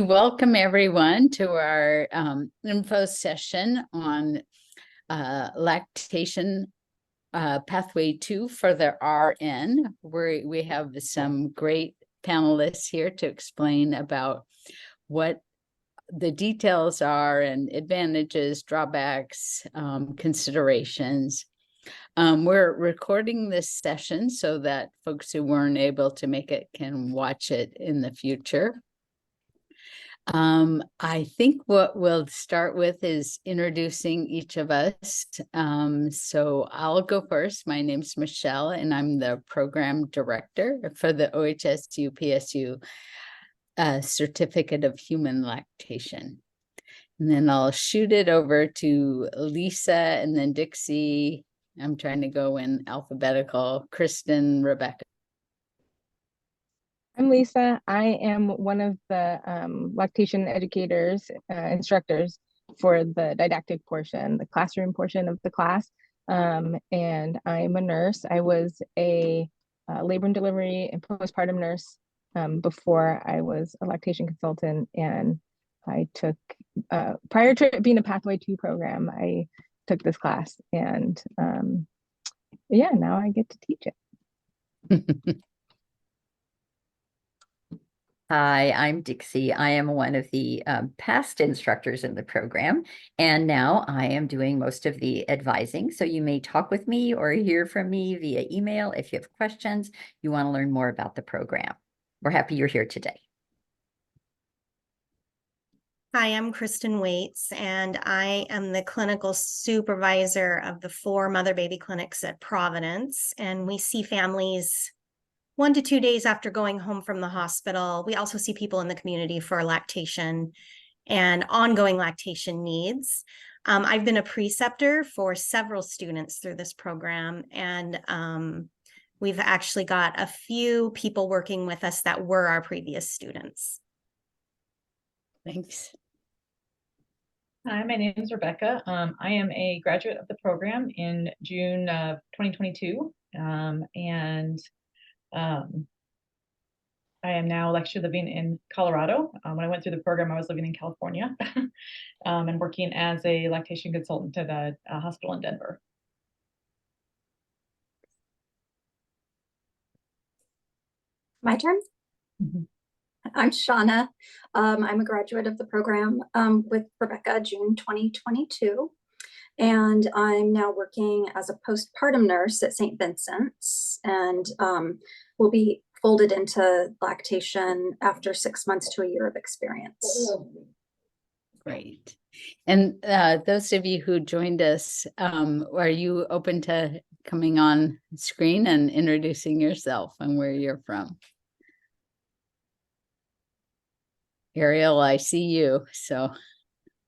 Welcome everyone to our info session on lactation pathway 2 for the RN, where we have some great panelists here to explain about what the details are and advantages, drawbacks, considerations. We're recording this session so that folks who weren't able to make it can watch it in the future. I think what we'll start with is introducing each of us. So I'll go first. My name's Michelle, and I'm the program director for the OHSU-PSU Certificate of Human Lactation. And then I'll shoot it over to Lisa and then Dixie. I'm trying to go in alphabetical. Kristen, Rebecca. I'm Lisa. I am one of the lactation educators, instructors for the didactic portion, the classroom portion of the class. And I'm a nurse. I was a labor and delivery and postpartum nurse before I was a lactation consultant. And I took, prior to being a Pathway 2 program, I took this class. And yeah, now I get to teach it. Hi, I'm Dixie. I am one of the past instructors in the program, and now I am doing most of the advising. So you may talk with me or hear from me via email if you have questions, you want to learn more about the program. We're happy you're here today. Hi, I'm Kristen Waits, and I am the clinical supervisor of the 4 mother-baby clinics at Providence, and we see families 1 to 2 days after going home from the hospital. We also see people in the community for lactation and ongoing lactation needs. I've been a preceptor for several students through this program, and we've actually got a few people working with us that were our previous students. Thanks. Hi, my name is Rebecca. I am a graduate of the program in June of 2022, I am now actually living in Colorado. When I went through the program, I was living in California and working as a lactation consultant at a hospital in Denver. My turn? Mm-hmm. I'm Shauna. I'm a graduate of the program with Rebecca, June 2022. And I'm now working as a postpartum nurse at St. Vincent's, and will be folded into lactation after 6 months to a year of experience. Great. And those of you who joined us, are you open to coming on screen and introducing yourself and where you're from? Ariel, I see you, so.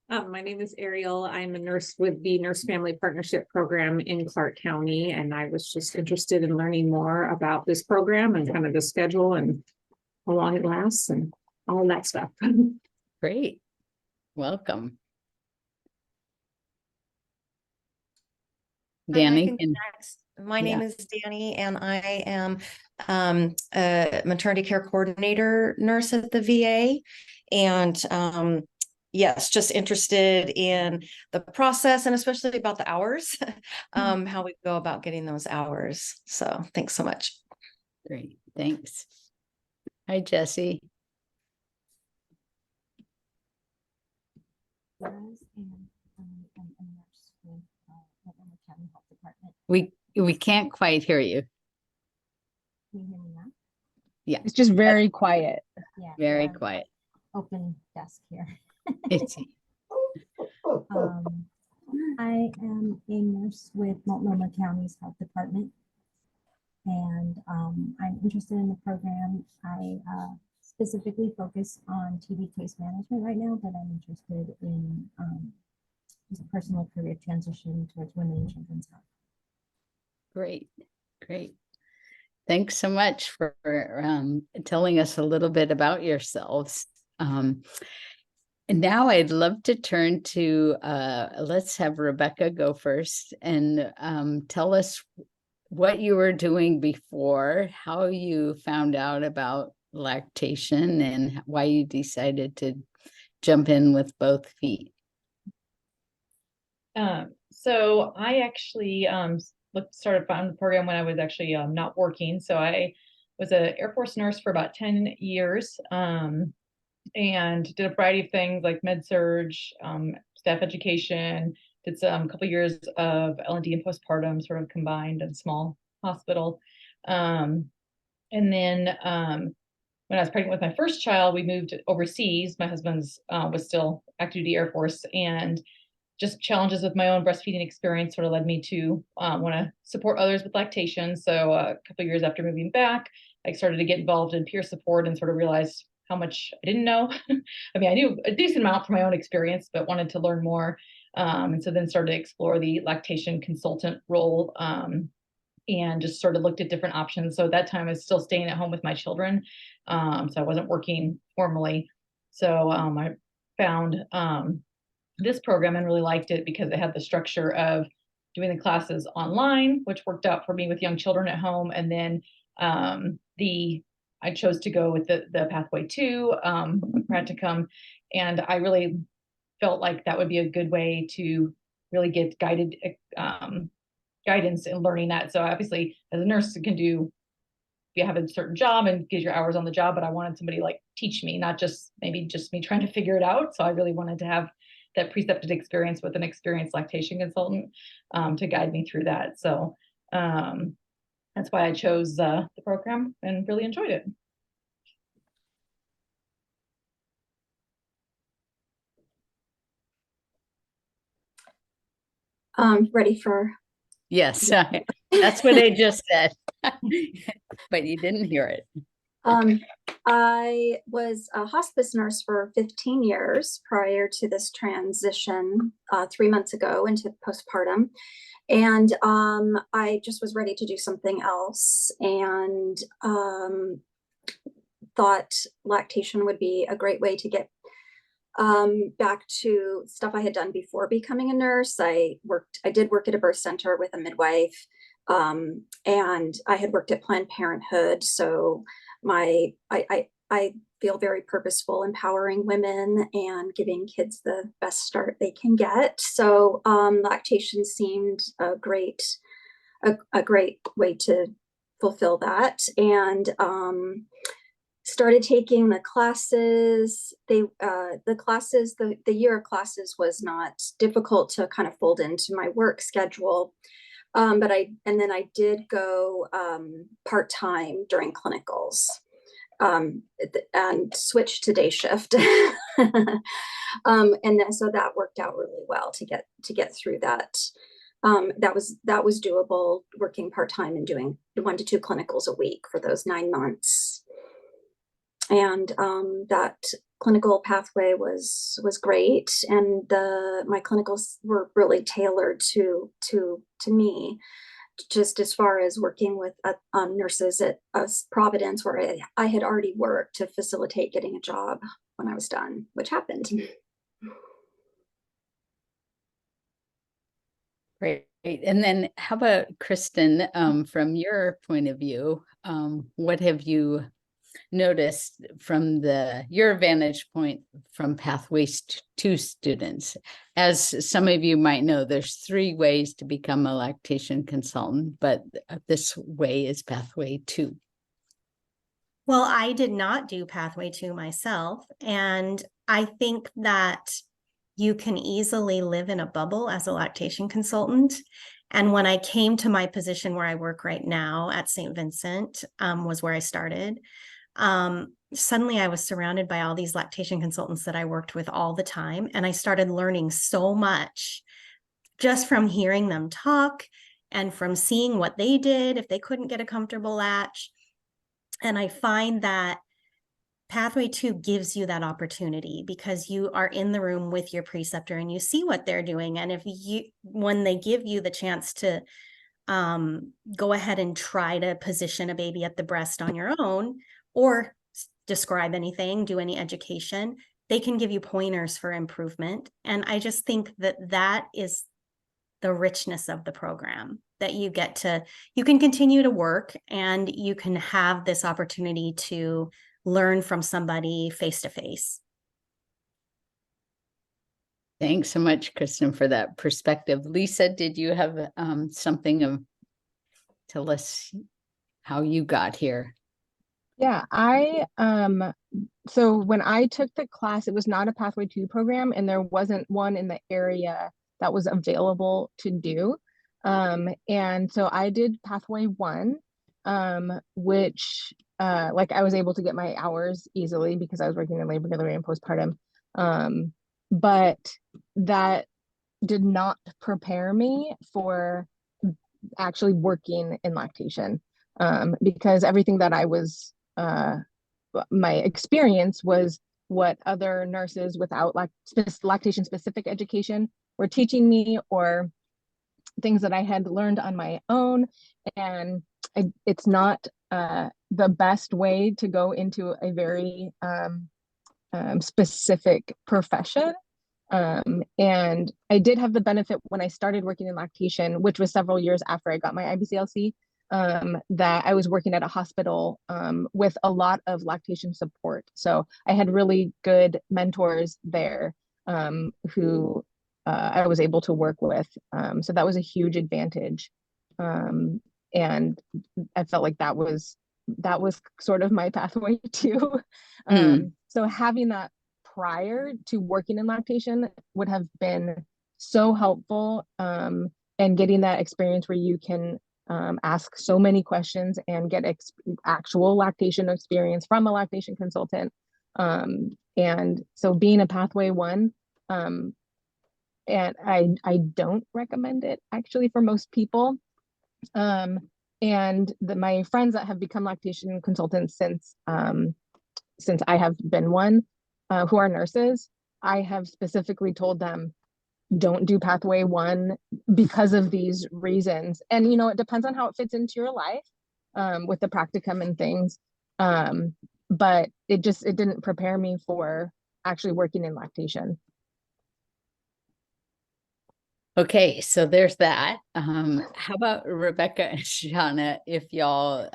My name is Ariel. I'm a nurse with the Nurse Family Partnership Program in Clark County, and I was just interested in learning more about this program and kind of the schedule and how long it lasts and all that stuff. Great. Welcome. Danny. My name is Danny, and I am a maternity care coordinator nurse at the VA. And yes, just interested in the process and especially about the hours, how we go about getting those hours. So thanks so much. Great, thanks. Hi, Jessie. We can't quite hear you. Can you hear me now? Yeah. It's just very quiet. Yeah. Very quiet. Open desk here. I am a nurse with Multnomah County's Health Department, and I'm interested in the program. I specifically focus on TB case management right now, but I'm interested in just a personal career transition towards women and children's health. Great, great. Thanks so much for telling us a little bit about yourselves. And now I'd love to turn to, let's have Rebecca go first and tell us what you were doing before, how you found out about lactation and why you decided to jump in with both feet. So I actually started found the program when I was actually not working. So I was an Air Force nurse for about 10 years and did a variety of things like med-surg, staff education, did some couple years of L&D and postpartum sort of combined in a small hospital. And then when I was pregnant with my first child, we moved overseas. My husband's was still active duty Air Force, and just challenges with my own breastfeeding experience sort of led me to want to support others with lactation. So a couple of years after moving back, I started to get involved in peer support and sort of realized how much I didn't know. I mean, I knew a decent amount from my own experience, but wanted to learn more. And so then started to explore the lactation consultant role and just sort of looked at different options. So at that time I was still staying at home with my children. So I wasn't working formally. So I found this program and really liked it because it had the structure of doing the classes online, which worked out for me with young children at home. And then I chose to go with the Pathway 2 practicum. And I really felt like that would be a good way to really get guided guidance in learning that. So obviously as a nurse, you have a certain job and get your hours on the job, but I wanted somebody like teach me, not just maybe just me trying to figure it out. So I really wanted to have that precepted experience with an experienced lactation consultant to guide me through that. So that's why I chose the program and really enjoyed it. Ready for? Yes, that's what I just said, but you didn't hear it. I was a hospice nurse for 15 years prior to this transition 3 months ago into postpartum. And I just was ready to do something else and thought lactation would be a great way to get back to stuff I had done before becoming a nurse. I did work at a birth center with a midwife, and I had worked at Planned Parenthood. So I feel very purposeful empowering women and giving kids the best start they can get. So lactation seemed a great way to fulfill that. And started taking the classes. The year of classes was not difficult to kind of fold into my work schedule. But then I did go part-time during clinicals and switched to day shift. And then, so that worked out really well to get through that. That was doable, working part-time and doing 1 to 2 clinicals a week for those 9 months. And that clinical pathway was great, and my clinicals were really tailored to me, just as far as working with nurses at Providence, where I had already worked, to facilitate getting a job when I was done, which happened. Great. And then how about Kristen, from your point of view, what have you noticed from your vantage point from Pathways 2 students? As some of you might know, there's 3 ways to become a lactation consultant, but this way is Pathway 2. Well, I did not do Pathway 2 myself, and I think that you can easily live in a bubble as a lactation consultant. And when I came to my position where I work right now at St. Vincent, was where I started, suddenly I was surrounded by all these lactation consultants that I worked with all the time. And I started learning so much just from hearing them talk and from seeing what they did if they couldn't get a comfortable latch. And I find that Pathway 2 gives you that opportunity because you are in the room with your preceptor and you see what they're doing. And when they give you the chance to go ahead and try to position a baby at the breast on your own, or describe anything, do any education, they can give you pointers for improvement. And I just think that is the richness of the program, that you can continue to work and you can have this opportunity to learn from somebody face to face. Thanks so much, Kristen, for that perspective. Lisa, did you have something of tell us how you got here? Yeah, so when I took the class, it was not a Pathway 2 program, and there wasn't one in the area that was available to do. And so I did Pathway 1, which like I was able to get my hours easily because I was working in labor delivery and postpartum. But that did not prepare me for actually working in lactation, because everything that I was my experience was what other nurses without lactation specific education were teaching me, or things that I had learned on my own. And it's not the best way to go into a very specific profession. And I did have the benefit when I started working in lactation, which was several years after I got my IBCLC, that I was working at a hospital with a lot of lactation support. So I had really good mentors there who I was able to work with. So that was a huge advantage. And I felt like that was sort of my pathway too. So having that prior to working in lactation would have been so helpful, and getting that experience where you can ask so many questions and get actual lactation experience from a lactation consultant. And so being a Pathway 1, and I don't recommend it actually for most people. And my friends that have become lactation consultants since I have been one, who are nurses, I have specifically told them, don't do Pathway 1 because of these reasons. And, it depends on how it fits into your life, with the practicum and things. But it didn't prepare me for actually working in lactation. Okay, so there's that. How about Rebecca and Shauna, if y'all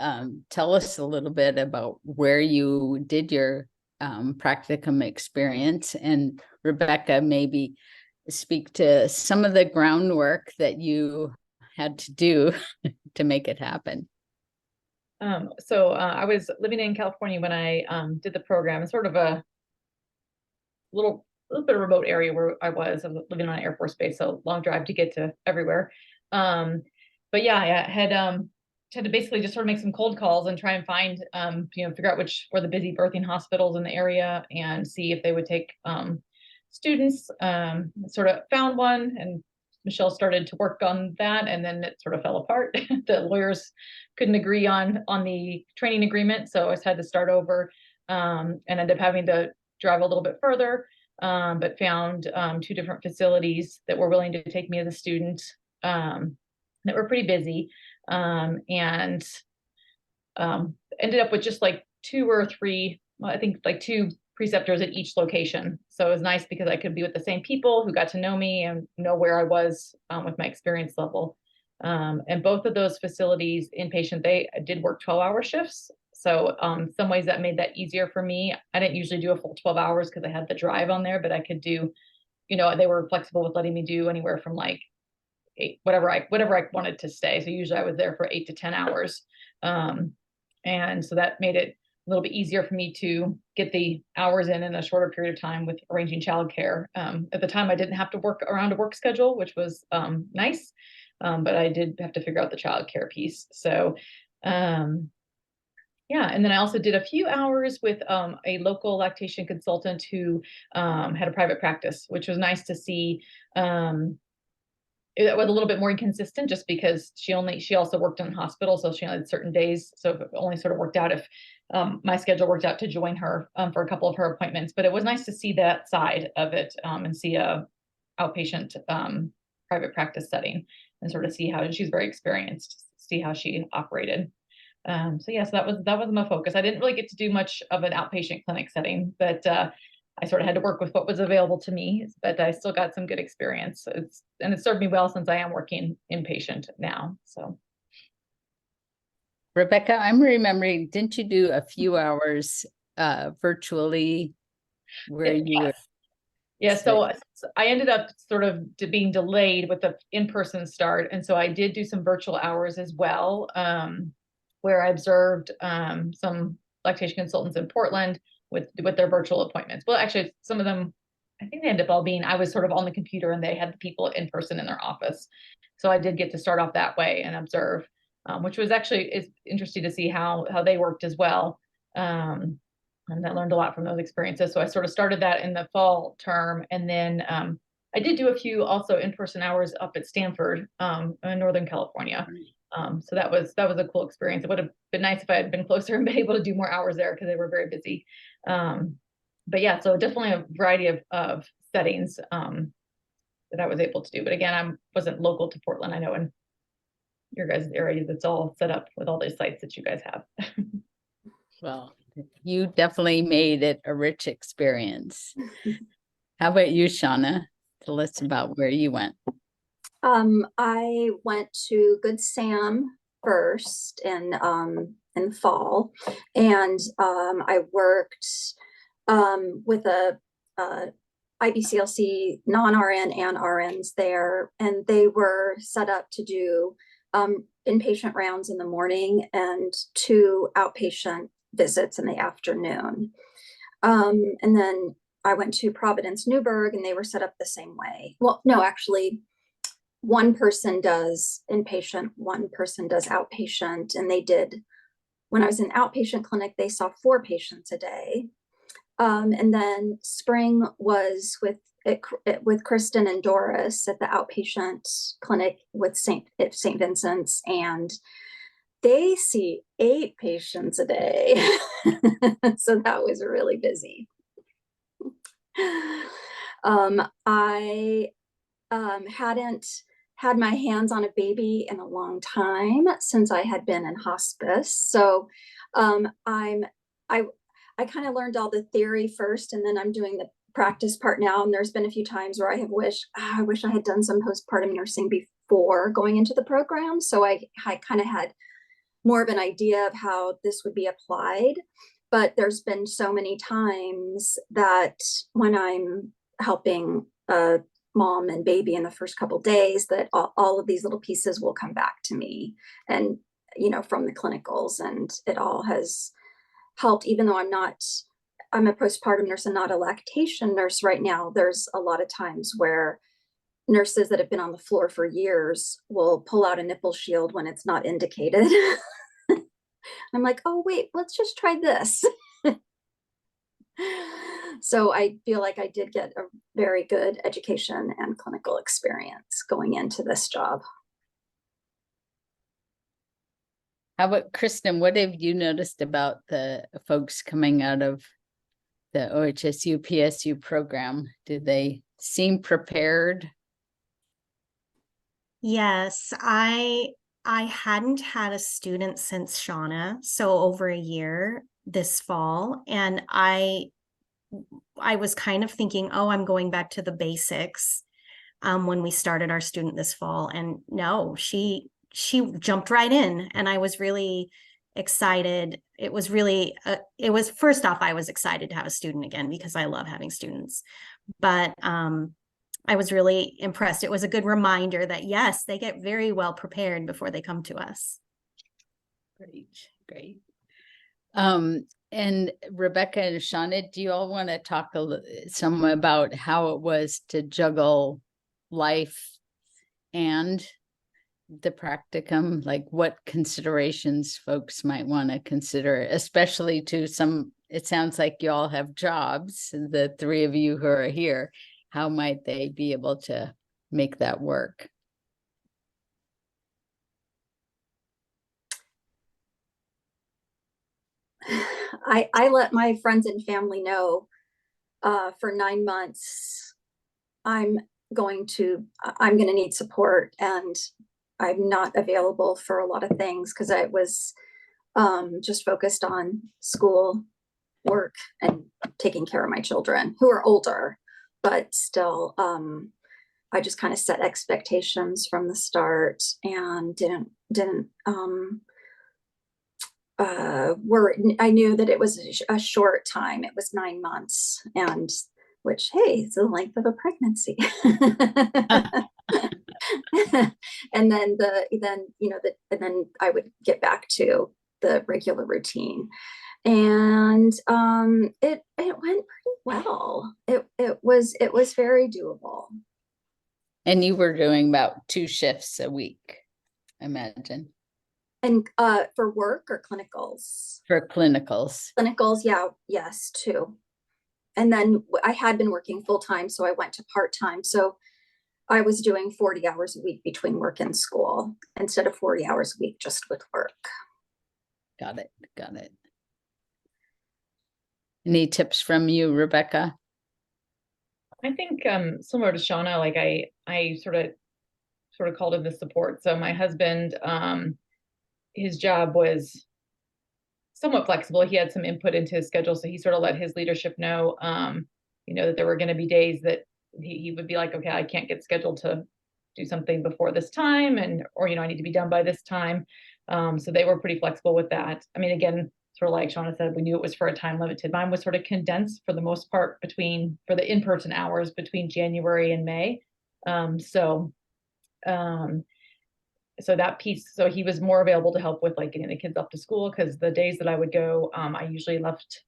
tell us a little bit about where you did your practicum experience, and Rebecca, maybe speak to some of the groundwork that you had to do to make it happen. So I was living in California when I did the program. It's sort of a little bit of remote area where I was living on an Air Force base, so long drive to get to everywhere. But yeah, I had to basically just sort of make some cold calls and try and find, figure out which were the busy birthing hospitals in the area and see if they would take students. Sort of found one, and Michelle started to work on that, and then it sort of fell apart. The lawyers couldn't agree on the training agreement, so I just had to start over, and ended up having to drive a little bit further, but found 2 different facilities that were willing to take me as a student, that were pretty busy, and ended up with just like 2 or 3, well, I think like 2 preceptors at each location. So it was nice because I could be with the same people who got to know me and know where I was with my experience level. And both of those facilities, inpatient, they did work 12-hour shifts. So some ways that made that easier for me. I didn't usually do a full 12 hours because I had the drive on there, but I could do, they were flexible with letting me do anywhere from like 8, whatever I wanted to stay. So usually I was there for 8 to 10 hours. And so that made it a little bit easier for me to get the hours in a shorter period of time with arranging childcare. At the time, I didn't have to work around a work schedule, which was nice, but I did have to figure out the childcare piece. So, yeah, and then I also did a few hours with a local lactation consultant who had a private practice, which was nice to see. It was a little bit more inconsistent just because she also worked in hospital, so she only had certain days. So it only sort of worked out if my schedule worked out to join her for a couple of her appointments. But it was nice to see that side of it, and see a outpatient private practice setting and sort of see how she's very experienced, see how she operated. So yes, that was my focus. I didn't really get to do much of an outpatient clinic setting, but I sort of had to work with what was available to me, but I still got some good experience. And it served me well since I am working inpatient now. So, Rebecca, I'm remembering, didn't you do a few hours virtually where you were? Yeah, so I ended up sort of being delayed with the in-person start. And so I did do some virtual hours as well, where I observed some lactation consultants in Portland with their virtual appointments. Well, actually, some of them, I think they ended up all being, I was sort of on the computer and they had the people in person in their office. So I did get to start off that way and observe, which was actually is interesting to see how they worked as well. And I learned a lot from those experiences. So I sort of started that in the fall term. And then I did do a few also in-person hours up at Stanford in Northern California. So that was a cool experience. It would have been nice if I had been closer and been able to do more hours there because they were very busy. But yeah, so definitely a variety of settings that I was able to do. But again, I wasn't local to Portland. I know in your guys' area that's all set up with all those sites that you guys have. Well, you definitely made it a rich experience. How about you, Shauna? Tell us about where you went. I went to Good Sam first in fall, and I worked with a IBCLC non-RN and RNs there, and they were set up to do inpatient rounds in the morning and 2 outpatient visits in the afternoon. And then I went to Providence Newburgh and they were set up the same way. Well, no, actually, one person does inpatient, one person does outpatient. And they did, when I was in outpatient clinic, they saw 4 patients a day. And then spring was with Kristen and Doris at the outpatient clinic with St. Vincent's, and they see 8 patients a day. So that was really busy. I hadn't had my hands on a baby in a long time since I had been in hospice. So I kind of learned all the theory first, and then I'm doing the practice part now. And there's been a few times where I have I wish I had done some postpartum nursing before going into the program. So I kind of had more of an idea of how this would be applied. But there's been so many times that when I'm helping a mom and baby in the first couple of days, that all of these little pieces will come back to me, and from the clinicals, and it all has helped. Even though I'm a postpartum nurse and not a lactation nurse right now, there's a lot of times where nurses that have been on the floor for years will pull out a nipple shield when it's not indicated. I'm like, oh, wait, let's just try this. So I feel like I did get a very good education and clinical experience going into this job. How about Kristen? What have you noticed about the folks coming out of the OHSU-PSU program? Do they seem prepared? Yes, I hadn't had a student since Shauna, so over a year this fall, and I was kind of thinking, oh, I'm going back to the basics when we started our student this fall, and no, she jumped right in, and I was really excited. It was really first off, I was excited to have a student again because I love having students, but I was really impressed. It was a good reminder that yes, they get very well prepared before they come to us. Great. And Rebecca and Shauna, do you all want to talk some about how it was to juggle life and the practicum? Like what considerations folks might want to consider, especially to some, it sounds like you all have jobs, the 3 of you who are here. How might they be able to make that work? I let my friends and family know for 9 months I'm going to need support, and I'm not available for a lot of things because I was just focused on school, work, and taking care of my children who are older, but still I just kind of set expectations from the start and didn't I knew that it was a short time. It was 9 months, and which, hey, it's the length of a pregnancy. And then I would get back to the regular routine, and it went pretty well. It was very doable. And you were doing about 2 shifts a week, I imagine. And for work or clinicals? For clinicals. Clinicals, yeah, yes, 2. And then I had been working full time, so I went to part time. So I was doing 40 hours a week between work and school instead of 40 hours a week just with work. Got it. Any tips from you, Rebecca? I think similar to Shauna, like I sort of called in the support. So my husband, his job was somewhat flexible. He had some input into his schedule, so he sort of let his leadership know, that there were going to be days that he would be like, okay, I can't get scheduled to do something before this time, or I need to be done by this time. So they were pretty flexible with that. I mean, again, sort of like Shauna said, we knew it was for a time limited. Mine was sort of condensed for the most part for the in-person hours between January and May. So that piece, so he was more available to help with like getting the kids off to school, because the days that I would go, I usually left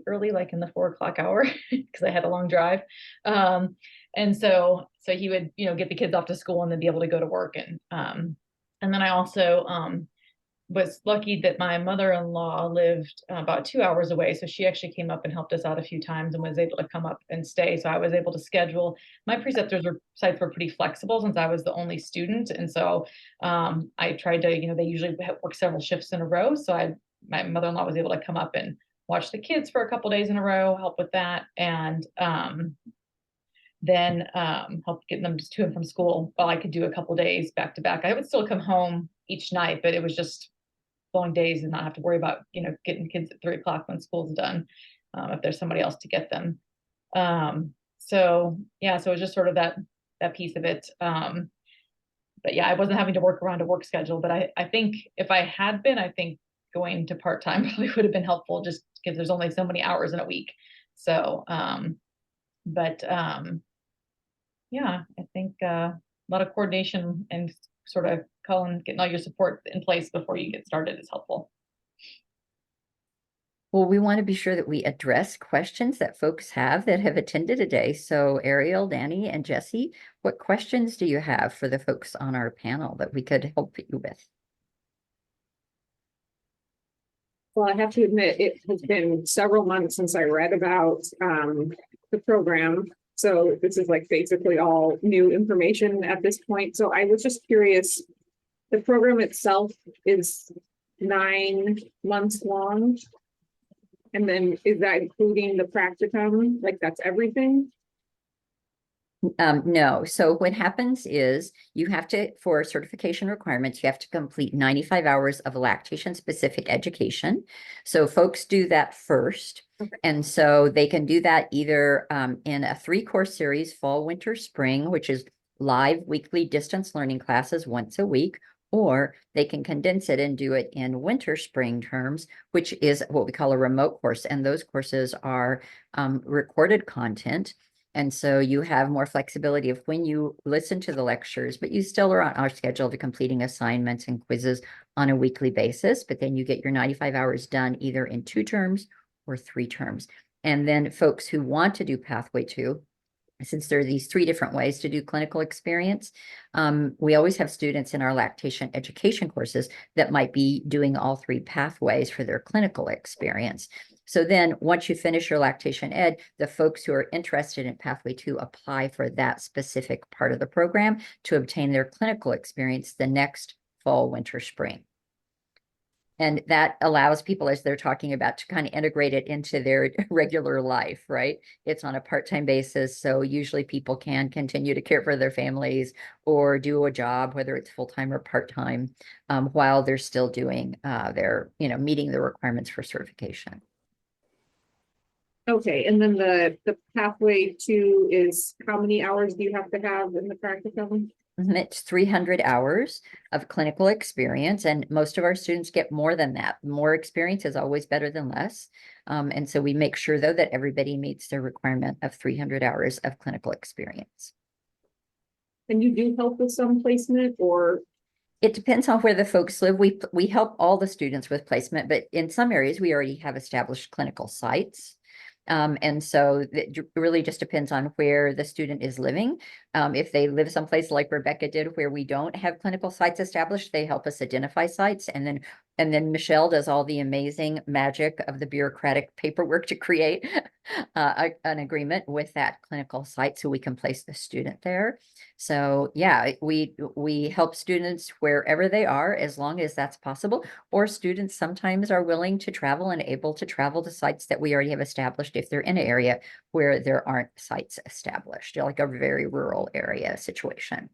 early, like in the 4 o'clock hour, because I had a long drive. And so he would, get the kids off to school and then be able to go to work. And then I also was lucky that my mother-in-law lived about 2 hours away. So she actually came up and helped us out a few times and was able to come up and stay. So I was able to schedule. My preceptors sites were pretty flexible since I was the only student. And so I tried to, they usually work several shifts in a row. So my mother-in-law was able to come up and watch the kids for a couple days in a row, help with that. And then help getting them to and from school while I could do a couple days back to back. I would still come home each night, but it was just long days and not have to worry about, getting kids at 3 o'clock when school's done, if there's somebody else to get them. So it was just sort of that piece of it. But yeah, I wasn't having to work around a work schedule, but I think if I had been, I think going to part-time probably would have been helpful, just because there's only so many hours in a week. So, yeah, I think a lot of coordination and sort of getting all your support in place before you get started is helpful. Well, we want to be sure that we address questions that folks have that have attended today. So Ariel, Danny, and Jesse, what questions do you have for the folks on our panel that we could help you with? Well, I have to admit, it has been several months since I read about the program. So this is like basically all new information at this point. So I was just curious, the program itself is 9 months long. And then is that including the practicum? Like that's everything? No. So what happens is you have to, for certification requirements, you have to complete 95 hours of lactation specific education. So folks do that first. Okay. And so they can do that either in a 3-course series, fall, winter, spring, which is live weekly distance learning classes once a week, or they can condense it and do it in winter spring terms, which is what we call a remote course. And those courses are recorded content. And so you have more flexibility of when you listen to the lectures, but you still are on our schedule to completing assignments and quizzes on a weekly basis. But then you get your 95 hours done either in 2 terms or 3 terms. And then folks who want to do Pathway 2, since there are these 3 different ways to do clinical experience, we always have students in our lactation education courses that might be doing all 3 pathways for their clinical experience. So then once you finish your lactation ed, the folks who are interested in Pathway 2 apply for that specific part of the program to obtain their clinical experience the next fall, winter, spring. And that allows people, as they're talking about, to kind of integrate it into their regular life, right? It's on a part-time basis. So usually people can continue to care for their families or do a job, whether it's full-time or part-time, while they're still doing their, meeting the requirements for certification. Okay, and then the Pathway 2 is how many hours do you have to have in the practicum? It's 300 hours of clinical experience, and most of our students get more than that. More experience is always better than less. And so we make sure, though, that everybody meets the requirement of 300 hours of clinical experience. And you do help with some placement, or? It depends on where the folks live. We help all the students with placement, but in some areas we already have established clinical sites. And so it really just depends on where the student is living. If they live someplace like Rebecca did, where we don't have clinical sites established, they help us identify sites. And then Michelle does all the amazing magic of the bureaucratic paperwork to create an agreement with that clinical site so we can place the student there. So yeah, we help students wherever they are, as long as that's possible, or students sometimes are willing to travel and able to travel to sites that we already have established if they're in an area where there aren't sites established, like a very rural area situation.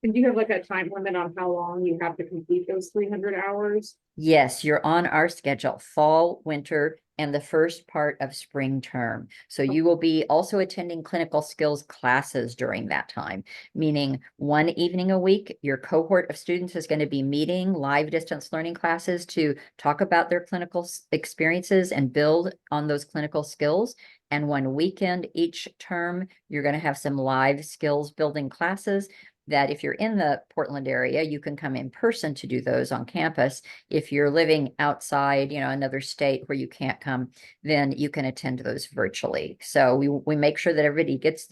And do you have like a time limit on how long you have to complete those 300 hours? Yes, you're on our schedule, fall, winter, and the first part of spring term. So you will be also attending clinical skills classes during that time, meaning one evening a week, your cohort of students is going to be meeting live distance learning classes to talk about their clinical experiences and build on those clinical skills. And one weekend each term, you're going to have some live skills building classes that if you're in the Portland area, you can come in person to do those on campus. If you're living outside, another state where you can't come, then you can attend those virtually. So we make sure that everybody gets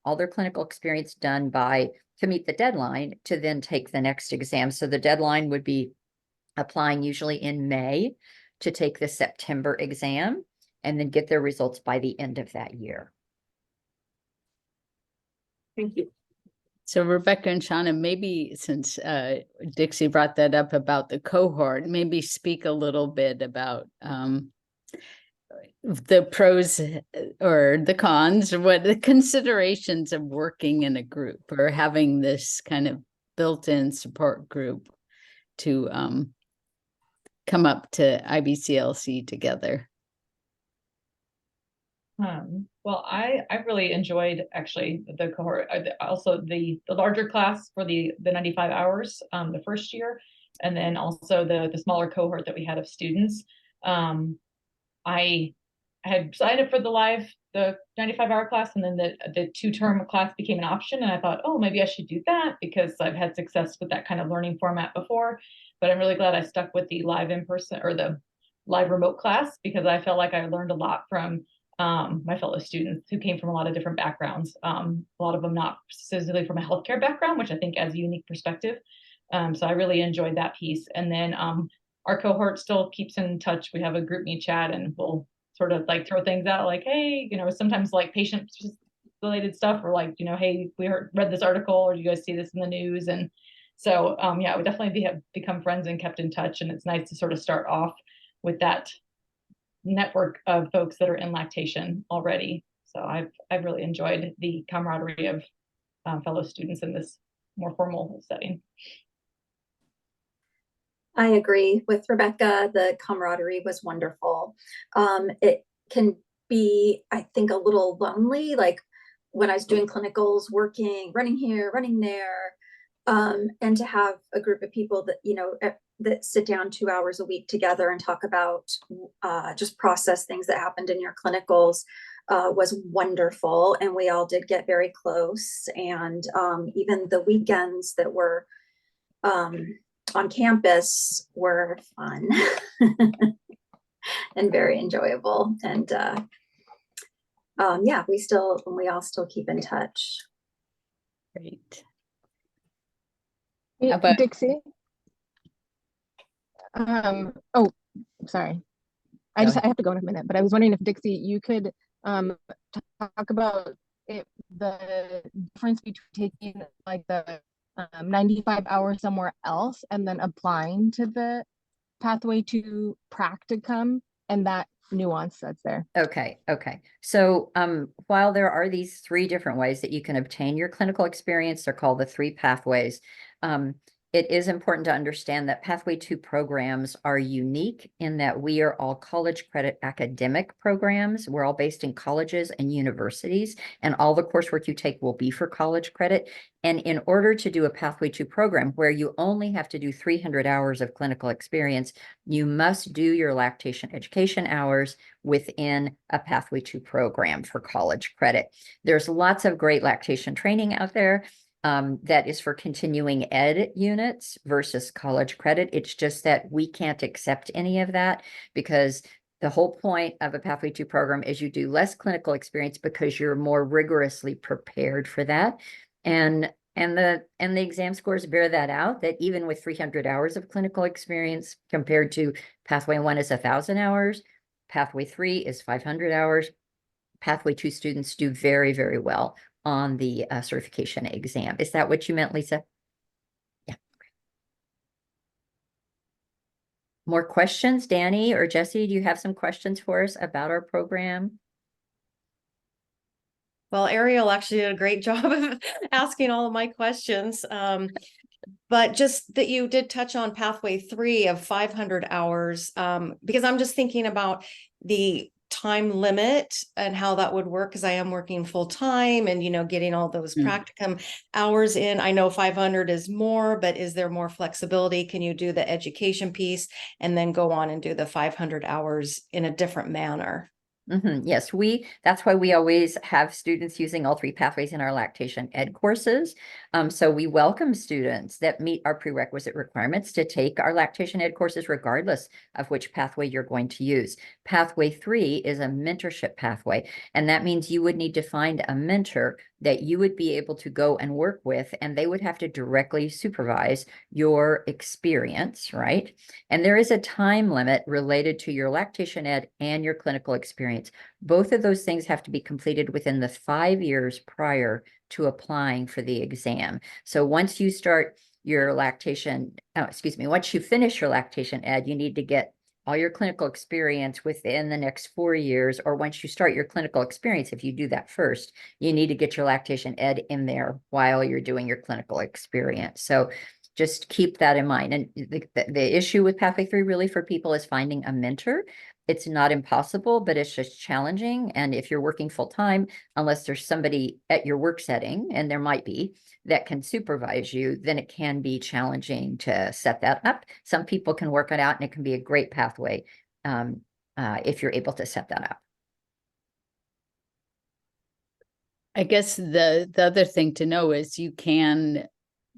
all their clinical experience done to meet the deadline to then take the next exam. So the deadline would be applying usually in May to take the September exam and then get their results by the end of that year. Thank you. So Rebecca and Shauna, maybe since Dixie brought that up about the cohort, maybe speak a little bit about the pros or the cons, or what the considerations of working in a group or having this kind of built-in support group to come up to IBCLC together. Well, I really enjoyed actually the cohort, also the larger class for the 95 hours the first year, and then also the smaller cohort that we had of students. I had signed up for the 95-hour class, and then the 2-term class became an option, and I thought, oh, maybe I should do that because I've had success with that kind of learning format before. But I'm really glad I stuck with the live in-person or the live remote class, because I felt like I learned a lot from my fellow students who came from a lot of different backgrounds. A lot of them not specifically from a healthcare background, which I think adds a unique perspective. So I really enjoyed that piece. And then our cohort still keeps in touch. We have a group meet chat, and we'll sort of like throw things out like, hey, sometimes like patient related stuff, or like, hey, we read this article, or you guys see this in the news? And so yeah, we definitely have become friends and kept in touch. And it's nice to sort of start off with that network of folks that are in lactation already. So I've really enjoyed the camaraderie of fellow students in this more formal setting. I agree with Rebecca. The camaraderie was wonderful. It can be, I think, a little lonely, like when I was doing clinicals, running here, running there, and to have a group of people that, that sit down 2 hours a week together and talk about just process things that happened in your clinicals was wonderful. And we all did get very close. And even the weekends that were on campus were fun and very enjoyable. And yeah, we all still keep in touch. Great. Hey, about- Dixie. Oh, sorry. I have to go in a minute, but I was wondering if Dixie, you could talk about the difference between taking like the 95 hours somewhere else and then applying to the pathway to practicum, and that nuance that's there. Okay. So while there are these 3 different ways that you can obtain your clinical experience, they're called the 3 pathways. it is important to understand that Pathway 2 programs are unique in that we are all college credit academic programs. We're all based in colleges and universities, and all the coursework you take will be for college credit. And in order to do a Pathway 2 program where you only have to do 300 hours of clinical experience, you must do your lactation education hours within a Pathway 2 program for college credit. There's lots of great lactation training out there. That is for continuing ed units versus college credit. It's just that we can't accept any of that because the whole point of a Pathway 2 program is you do less clinical experience because you're more rigorously prepared for that. And the exam scores bear that out, that even with 300 hours of clinical experience compared to Pathway 1 is 1,000 hours, Pathway 3 is 500 hours. Pathway 2 students do very, very well on the certification exam. Is that what you meant, Lisa? Yeah. More questions, Danny or Jesse? Do you have some questions for us about our program? Well, Ariel actually did a great job of asking all of my questions. But just that you did touch on Pathway 3 of 500 hours, because I'm just thinking about the time limit and how that would work, because I am working full time and, you know, getting all those practicum hours in. I know 500 is more, but is there more flexibility? Can you do the education piece and then go on and do the 500 hours in a different manner? Yes, that's why we always have students using all 3 pathways in our lactation ed courses. So we welcome students that meet our prerequisite requirements to take our lactation ed courses, regardless of which pathway you're going to use. Pathway 3 is a mentorship pathway, and that means you would need to find a mentor that you would be able to go and work with, and they would have to directly supervise your experience, right? And there is a time limit related to your lactation ed and your clinical experience. Both of those things have to be completed within the 5 years prior to applying for the exam. So once you start your once you finish your lactation ed, you need to get all your clinical experience within the next 4 years, or once you start your clinical experience, if you do that first, you need to get your lactation ed in there while you're doing your clinical experience. So just keep that in mind. And the issue with Pathway 3 really for people is finding a mentor. It's not impossible, but it's just challenging. And if you're working full time, unless there's somebody at your work setting, and there might be, that can supervise you, then it can be challenging to set that up. Some people can work it out, and it can be a great pathway if you're able to set that up. I guess the other thing to know is you can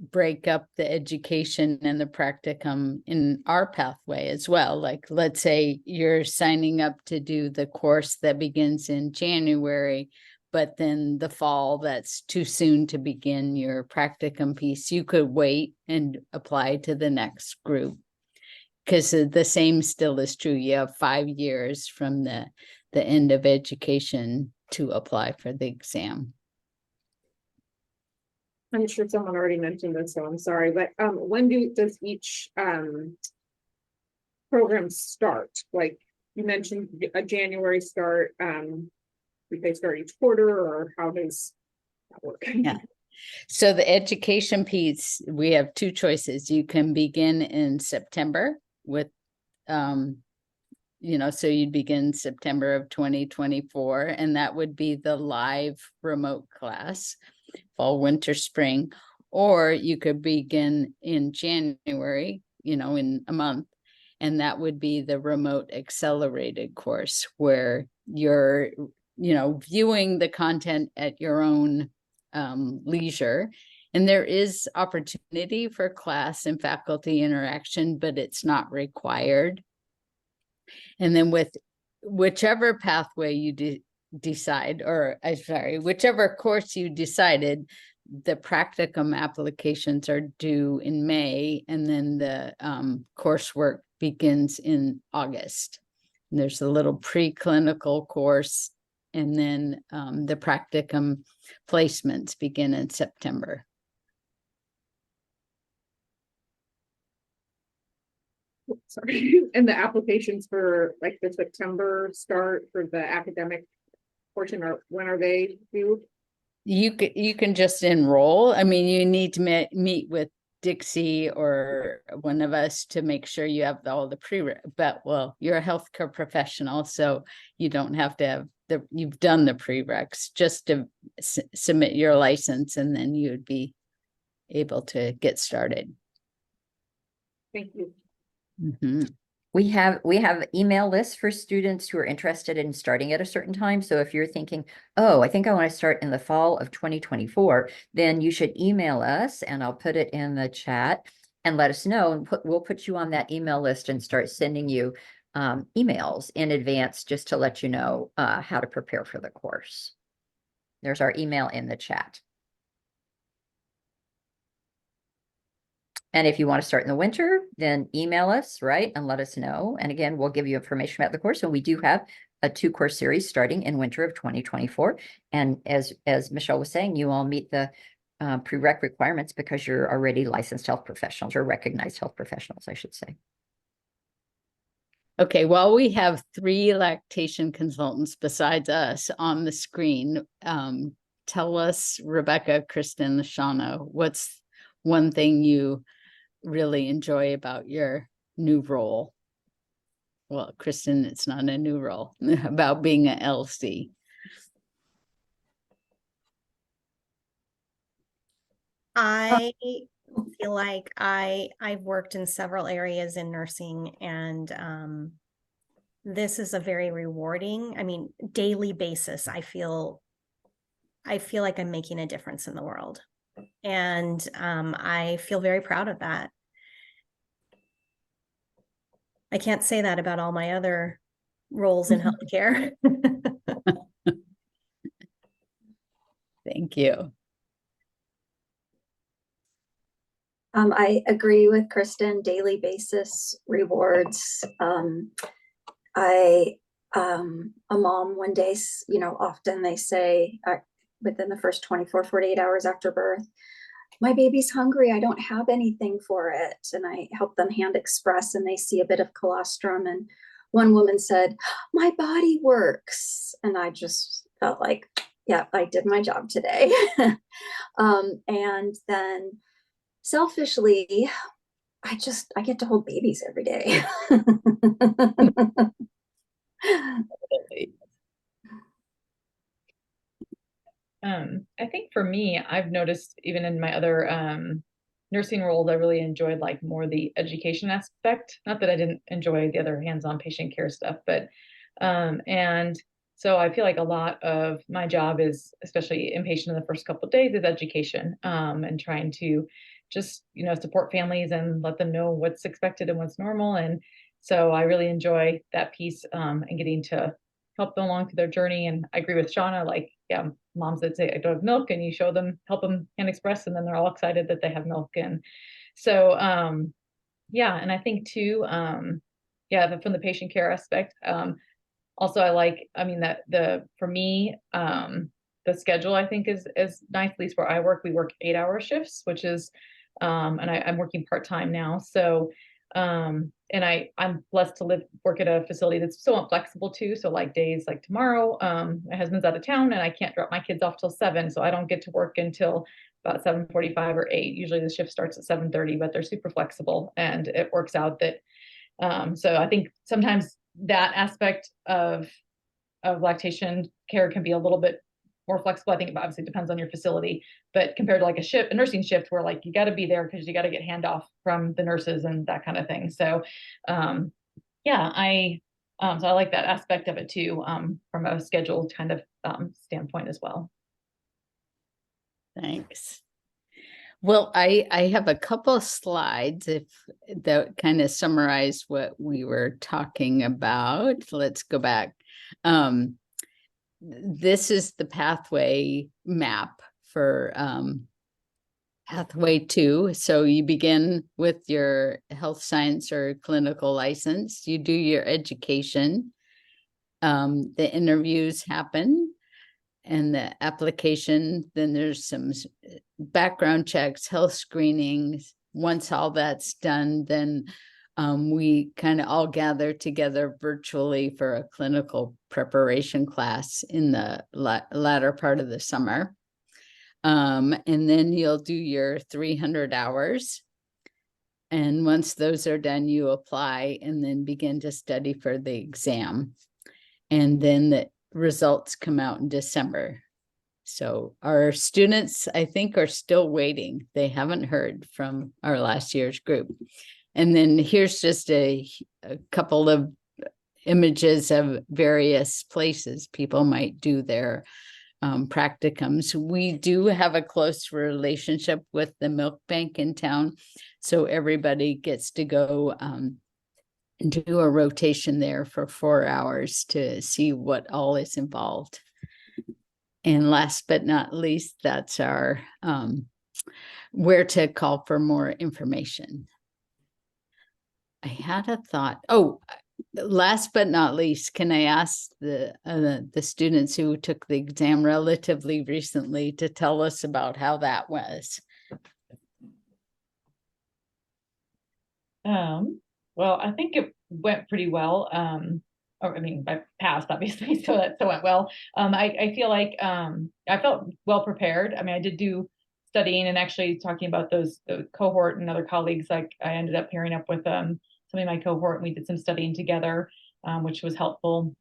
break up the education and the practicum in our pathway as well. Like, let's say you're signing up to do the course that begins in January, but then the fall, that's too soon to begin your practicum piece. You could wait and apply to the next group, because the same still is true. You have 5 years from the end of education to apply for the exam. I'm sure someone already mentioned this, so I'm sorry, but when does each program start? Like you mentioned a January start, do they start each quarter, or how does that work? Yeah. So the education piece, we have 2 choices. You can begin in September with, so you'd begin September of 2024, and that would be the live remote class, fall, winter, spring. Or you could begin in January, in a month, and that would be the remote accelerated course, where you're, viewing the content at your own leisure. And there is opportunity for class and faculty interaction, but it's not required. And then with whichever pathway you decide, or whichever course you decided, the practicum applications are due in May, and then the coursework begins in August. And there's a little preclinical course, and then the practicum placements begin in September. Sorry. And the applications for like the September start for the academic portion, when are they due? You can just enroll. I mean, you need to meet with Dixie or one of us to make sure you have all the but well, you're a healthcare professional, so you don't have to have you've done the prereqs, just to submit your license, and then you would be able to get started. Thank you. Mm-hmm. We have email lists for students who are interested in starting at a certain time. So if you're thinking, oh, I think I want to start in the fall of 2024, then you should email us, and I'll put it in the chat, and let us know, and we'll put you on that email list and start sending you emails in advance, just to let you know how to prepare for the course. There's our email in the chat. And if you want to start in the winter, then email us, right, and let us know. And again, we'll give you information about the course. And we do have a 2-course series starting in winter of 2024. And as Michelle was saying, you all meet the prereq requirements because you're already licensed health professionals, or recognized health professionals, I should say. Okay, well, we have 3 lactation consultants besides us on the screen. Tell us, Rebecca, Kristen, Shauna, what's one thing you really enjoy about your new role? Well, Kristen, it's not a new role, about being an LC. I feel like I've worked in several areas in nursing, and this is a very rewarding, I mean, daily basis. I feel like I'm making a difference in the world, and I feel very proud of that. I can't say that about all my other roles in healthcare. Thank you. I agree with Kristen, daily basis rewards. A mom one day, you know, often they say within the first 24, 48 hours after birth, my baby's hungry, I don't have anything for it. And I help them hand express, and they see a bit of colostrum. And one woman said, my body works. And I just felt like, yeah, I did my job today. And then selfishly, I get to hold babies every day. I think for me, I've noticed even in my other nursing roles, I really enjoyed like more the education aspect. Not that I didn't enjoy the other hands-on patient care stuff, but and so I feel like a lot of my job is, especially inpatient in the first couple of days, is education, and trying to just, you know, support families and let them know what's expected and what's normal. And so I really enjoy that piece, and getting to help them along through their journey. And I agree with Shauna, like, yeah, moms that say I don't have milk, and you show them, help them hand express, and then they're all excited that they have milk. And so yeah, and I think too, yeah, from the patient care aspect, also I like, I mean, that for me, the schedule I think is nice. At least where I work, we work 8-hour shifts, which is and I'm working part-time now, so and I'm blessed to work at a facility that's somewhat flexible too. So like days like tomorrow, my husband's out of town and I can't drop my kids off till 7. So I don't get to work until about 7:45 or 8. Usually the shift starts at 7:30, but they're super flexible, and it works out that. So I think sometimes that aspect of lactation care can be a little bit more flexible. I think it obviously depends on your facility, but compared to like a nursing shift where like you got to be there because you got to get handoff from the nurses and that kind of thing. So yeah, so I like that aspect of it too, from a scheduled kind of standpoint as well. Thanks. Well, I have a couple of slides that kind of summarize what we were talking about. Let's go back. This is the pathway map for pathway 2. So you begin with your health science or clinical license. You do your education. The interviews happen and the application. Then there's some background checks, health screenings. Once all that's done, then we kind of all gather together virtually for a clinical preparation class in the latter part of the summer. And then you'll do your 300 hours And once those are done, you apply and then begin to study for the exam. And then the results come out in December. So our students, I think, are still waiting. They haven't heard from our last year's group. And then here's just a couple of images of various places people might do their practicums. We do have a close relationship with the milk bank in town, so everybody gets to go and do a rotation there for 4 hours to see what all is involved. And last but not least, that's our where to call for more information. I had a thought. Oh, last but not least, can I ask the students who took the exam relatively recently to tell us about how that was? Well, I think it went pretty well. Or I mean, I passed obviously, so that went well. I feel like I felt well prepared. I mean, I did do studying and actually talking about the cohort and other colleagues. Like I ended up pairing up with somebody in my cohort, and we did some studying together, which was helpful.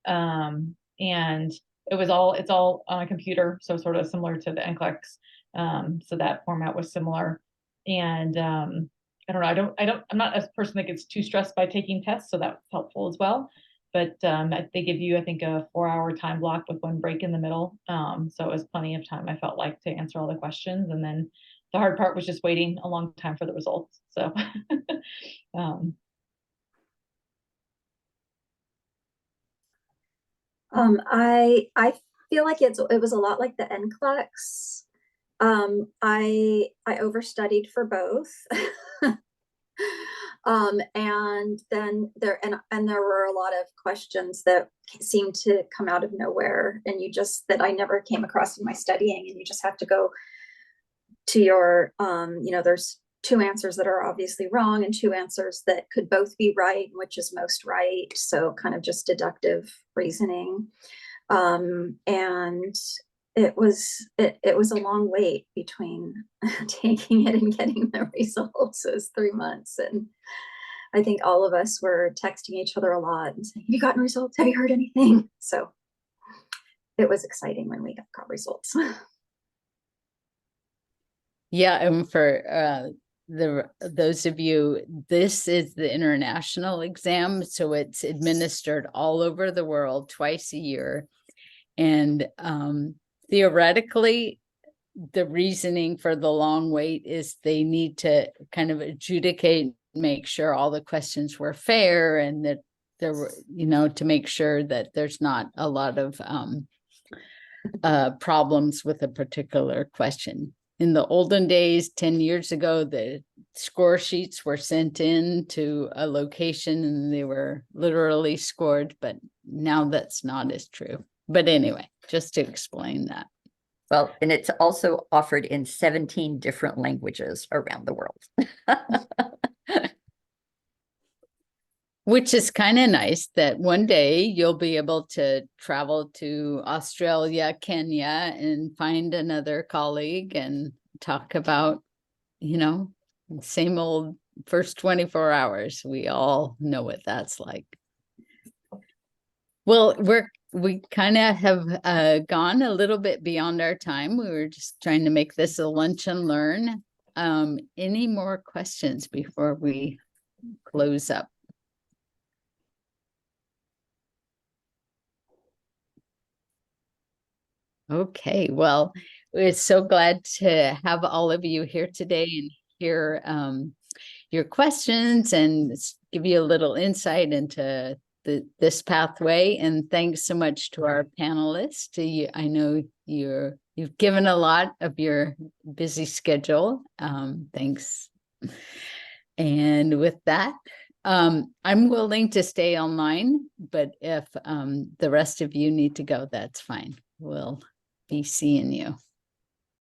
And it's all on a computer, so sort of similar to the NCLEX. So that format was similar. And I don't know, I'm not a person that gets too stressed by taking tests, so that's helpful as well. But they give you, I think, a 4-hour time block with 1 break in the middle. So it was plenty of time, I felt like, to answer all the questions. And then the hard part was just waiting a long time for the results. So I feel like it was a lot like the NCLEX. I overstudied for both. And then there were a lot of questions that seemed to come out of nowhere, and that I never came across in my studying, and you just have to go to your there's 2 answers that are obviously wrong and 2 answers that could both be right, which is most right. So kind of just deductive reasoning. And it was a long wait between taking it and getting the results. It was 3 months, and I think all of us were texting each other a lot and saying, "Have you gotten results? Have you heard anything?" So it was exciting when we got results. Yeah, and for those of you, this is the international exam, so it's administered all over the world twice a year. And theoretically, the reasoning for the long wait is they need to kind of adjudicate, make sure all the questions were fair, and that there were, to make sure that there's not a lot of problems with a particular question. In the olden days, 10 years ago, the score sheets were sent in to a location and they were literally scored, but now that's not as true. But anyway, just to explain that. Well, and it's also offered in 17 different languages around the world. Which is kind of nice that one day you'll be able to travel to Australia, Kenya, and find another colleague and talk about, same old first 24 hours. We all know what that's like. Well, we kind of have gone a little bit beyond our time. We were just trying to make this a lunch and learn. Any more questions before we close up? Okay, well, we're so glad to have all of you here today and hear your questions and give you a little insight into this pathway. And thanks so much to our panelists. I know you've given a lot of your busy schedule. Thanks. And with that, I'm willing to stay online, but if the rest of you need to go, that's fine. We'll be seeing you.